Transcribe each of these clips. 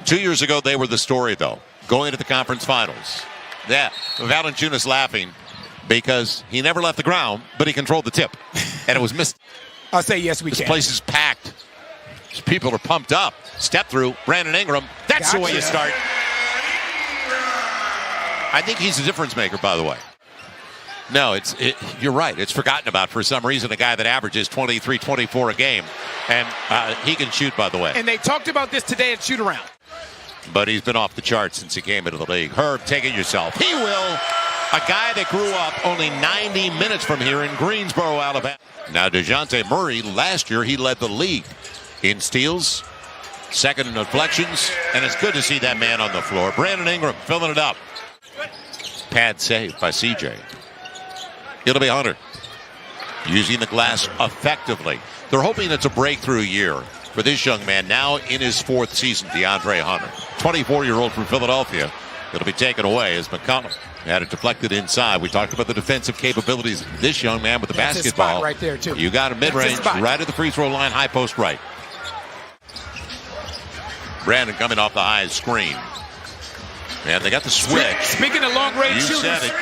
2 years ago, they were the story, though, going to the conference finals. Yeah, Valanciunas laughing because he never left the ground, but he controlled the tip, and it was missed. I'll say yes, we can. This place is packed. People are pumped up. Step through, Brandon Ingram. That's the way you start. I think he's a difference maker, by the way. No, you're right. It's forgotten about for some reason. A guy that averages 23, 24 a game. And he can shoot, by the way. And they talked about this today at shoot-around. But he's been off the charts since he came into the league. Herb, take it yourself. He will. A guy that grew up only 90 minutes from here in Greensboro, Alabama. Now, DeJounte Murray, last year, he led the league in steals, second in deflections, and it's good to see that man on the floor. Brandon Ingram filling it up. Pad save by CJ. It'll be Hunter using the glass effectively. They're hoping it's a breakthrough year for this young man now in his 4th season, DeAndre Hunter. 24-year-old from Philadelphia. It'll be taken away as McCollum had it deflected inside. We talked about the defensive capabilities of this young man with the basketball. His spot right there, too. You got a mid-range right at the free throw line, high post right. Brandon coming off the high screen. And they got the switch. Speaking of long-range shooters. You said it.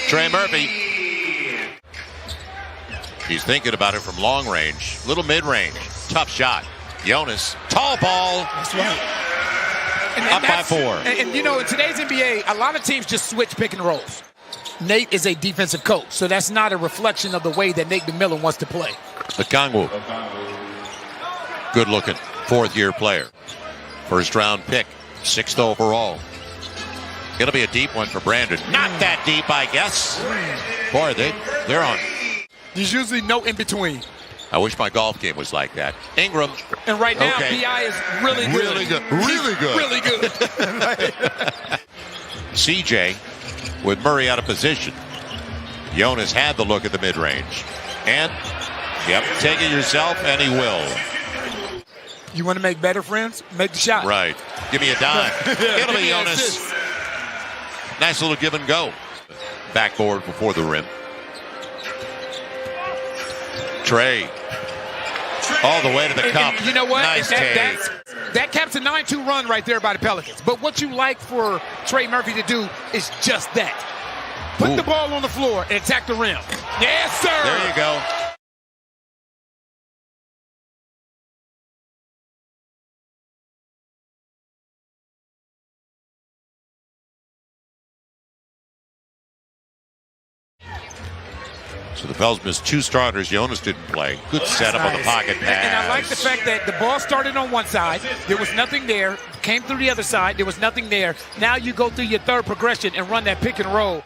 Trey Murphy. He's thinking about it from long range. Little mid-range. Tough shot. Jonas. Tall ball. That's right. Up by 4. And, you know, in today's NBA, a lot of teams just switch pick and rolls. Nate is a defensive coach, so that's not a reflection of the way that Nate McMillan wants to play. Okongwu. Good-looking 4th-year player. First-round pick. 6th overall. It'll be a deep one for Brandon. Not that deep, I guess. Boy, they're on. There's usually no in-between. I wish my golf game was like that. Ingram. And right now, PI is really good. Really good. Really good. Really good. CJ with Murray out of position. Jonas had the look at the mid-range. And, yep, take it yourself, and he will. You want to make better friends? Make the shot. Right. Give me a dime. It'll be Jonas. Nice little give and go. Backboard before the rim. Trey. All the way to the cup. And you know what? Nice take. That caps a 9-2 run right there by the Pelicans. But what you like for Trey Murphy to do is just that. Put the ball on the floor and attack the rim. Yes, sir. There you go. So the Pels missed 2 starters. Jonas didn't play. Good setup on the pocket pass. And I like the fact that the ball started on one side. There was nothing there. Came through the other side. There was nothing there. Now you go through your third progression and run that pick and roll.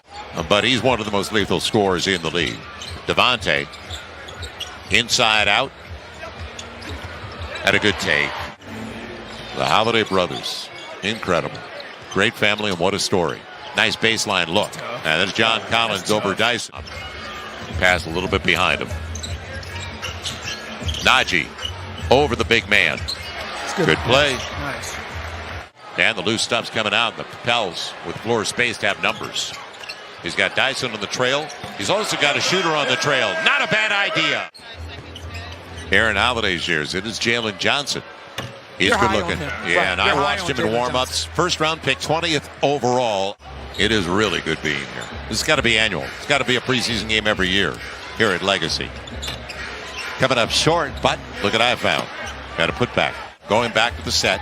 But he's one of the most lethal scorers in the league. Devontae. Inside out. Had a good take. The Holiday brothers. Incredible. Great family, and what a story. Nice baseline look. And there's John Collins over Dyson. Pass a little bit behind him. Najee over the big man. Good play. Nice. And the loose stuff's coming out. The Pels with floor space to have numbers. He's got Dyson on the trail. He's also got a shooter on the trail. Not a bad idea. Aaron Holiday's years. It is Jalen Johnson. He's good looking. Yeah, and I watched him in warm-ups. First-round pick, 20th overall. It is really good being here. This has got to be annual. It's got to be a preseason game every year here at Legacy. Coming up short, but look what I found. Got a put back. Going back to the set.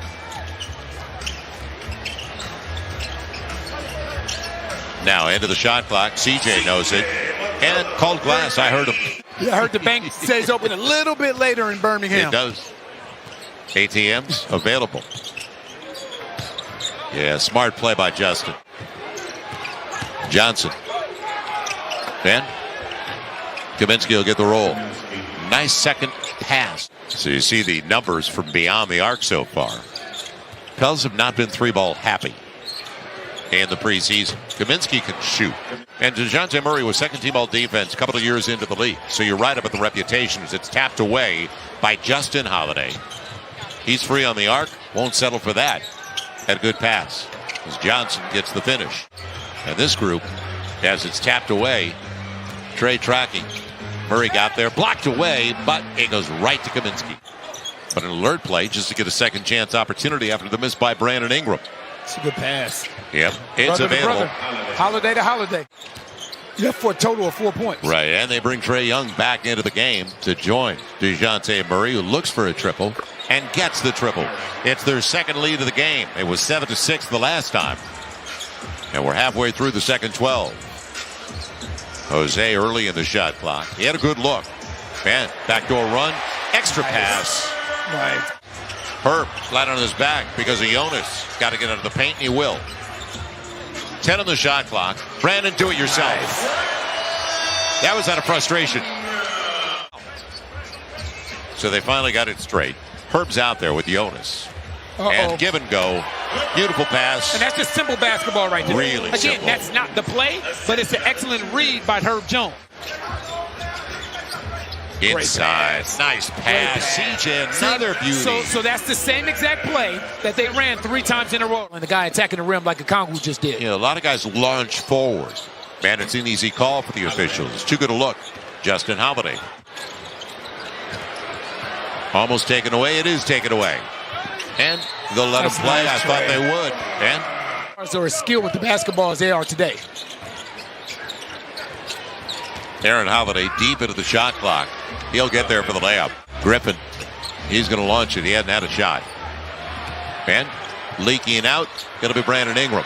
Now into the shot clock. CJ knows it. And called glass. I heard him. Yeah, I heard the bank says open a little bit later in Birmingham. It does. ATMs available. Yeah, smart play by Justin. Johnson. Then Kaminsky will get the roll. Nice second pass. So you see the numbers from beyond the arc so far. Pels have not been 3-ball happy in the preseason. Kaminsky can shoot. And DeJounte Murray was second-team all-defense a couple of years into the league. So you're right about the reputation as it's tapped away by Justin Holiday. He's free on the arc. Won't settle for that. Had a good pass as Johnson gets the finish. And this group, as it's tapped away, Trey tracking. Murray got there, blocked away, but it goes right to Kaminsky. But an alert play just to get a second chance opportunity after the miss by Brandon Ingram. It's a good pass. Yep, it's available. Holiday to Holiday. Yeah, for a total of 4 points. Right, and they bring Trae Young back into the game to join DeJounte Murray, who looks for a triple and gets the triple. It's their second lead of the game. It was 7-6 the last time. And we're halfway through the second 12. Jose early in the shot clock. He had a good look. And backdoor run, extra pass. Right. Herb flat on his back because of Jonas. Got to get out of the paint, and he will. 10 on the shot clock. Brandon, do it yourself. Nice. That was out of frustration. So they finally got it straight. Herb's out there with Jonas. And give and go. Beautiful pass. And that's just simple basketball right there. Really Again, simple. That's not the play, but it's an excellent read by Herb Jones. Inside. Nice pass. CJ, another beauty. So that's the same exact play that they ran 3 times in a row. And the guy attacking the rim like a Kongu just did. You know, a lot of guys launch forward. Man, it's an easy call for the officials. It's too good a look. Justin Holiday. Almost taken away. It is taken away. And they'll let him play. I thought they would. And so as skilled with the basketball as they are today. Aaron Holiday deep into the shot clock. He'll get there for the layup. Griffin, he's going to launch it. He hadn't had a shot. And leaking out, it'll be Brandon Ingram.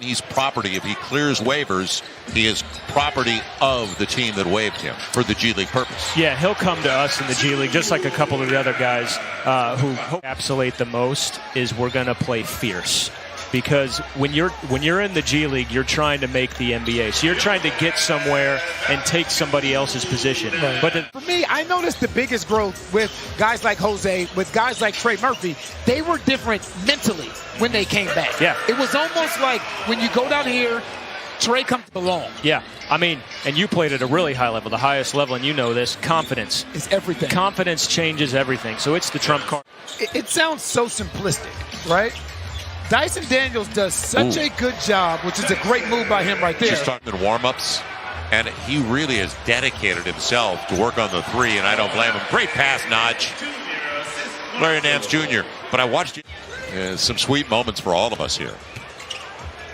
He's property. If he clears waivers, he is property of the team that waived him for the G League purpose. Yeah, he'll come to us in the G League, just like a couple of the other guys who encapsulate the most is we're going to play fierce. Because when you're in the G League, you're trying to make the NBA. So you're trying to get somewhere and take somebody else's position. Right. But for me, I noticed the biggest growth with guys like Jose, with guys like Trey Murphy. They were different mentally when they came back. Yeah. It was almost like when you go down here, Trey comes to belong. Yeah. I mean, and you played at a really high level, the highest level, and you know this. Confidence. It's everything. Confidence changes everything. So it's the trump card. It sounds so simplistic, right? Dyson Daniels does such a good job, which is a great move by him right there. Just talking in warm-ups, and he really has dedicated himself to work on the 3, and I don't blame him. Great pass, Notch. Larry Nance Jr. But I watched some sweet moments for all of us here.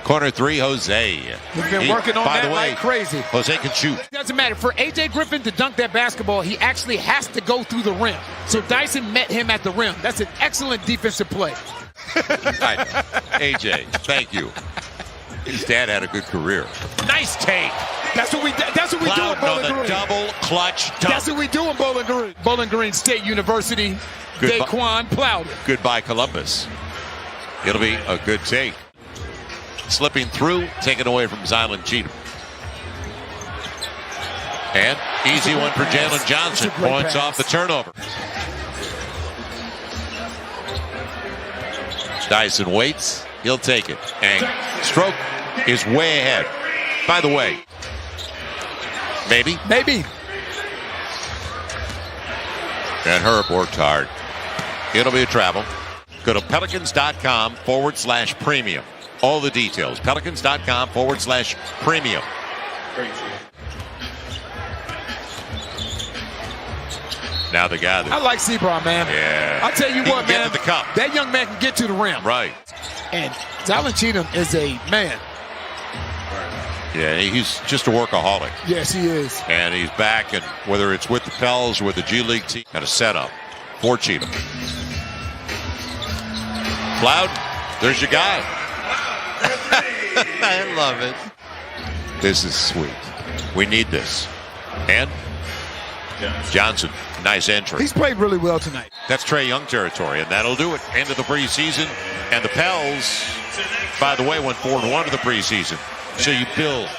Corner 3, Jose. He's been working on that like crazy. Jose can shoot. It doesn't matter. For A.J. Griffin to dunk that basketball, he actually has to go through the rim. So Dyson met him at the rim. That's an excellent defensive play. Right. AJ, thank you. His dad had a good career. Nice take. That's what we do in Bowling Green. Double clutch dunk. That's what we do in Bowling Green. Bowling Green State University. Daquan Plowden. Goodbye, Columbus. It'll be a good take. Slipping through, taken away from Zylan Cheatham. And easy one for Jalen Johnson. Points off the turnover. Dyson waits. He'll take it. And stroke is way ahead. By the way, maybe. And Herb worked hard. It'll be a travel. Go to pelicans.com/premium. All the details. Pelicans.com/premium. Now the guy that... I like Sebron, man. Yeah. I'll tell you what, man. Get to the cup. That young man can get to the rim. Right. And Zylan Cheatham is a man. Yeah, he's just a workaholic. Yes, he is. And he's back, and whether it's with the Pels or with the G League team, got a setup for Cheatham. Cloud, there's your guy. I love it. This is sweet. We need this. And Johnson, nice entry. He's played really well tonight. That's Trae Young territory, and that'll do it. End of the preseason. And the Pels, by the way, went 4-1 to the preseason. So you build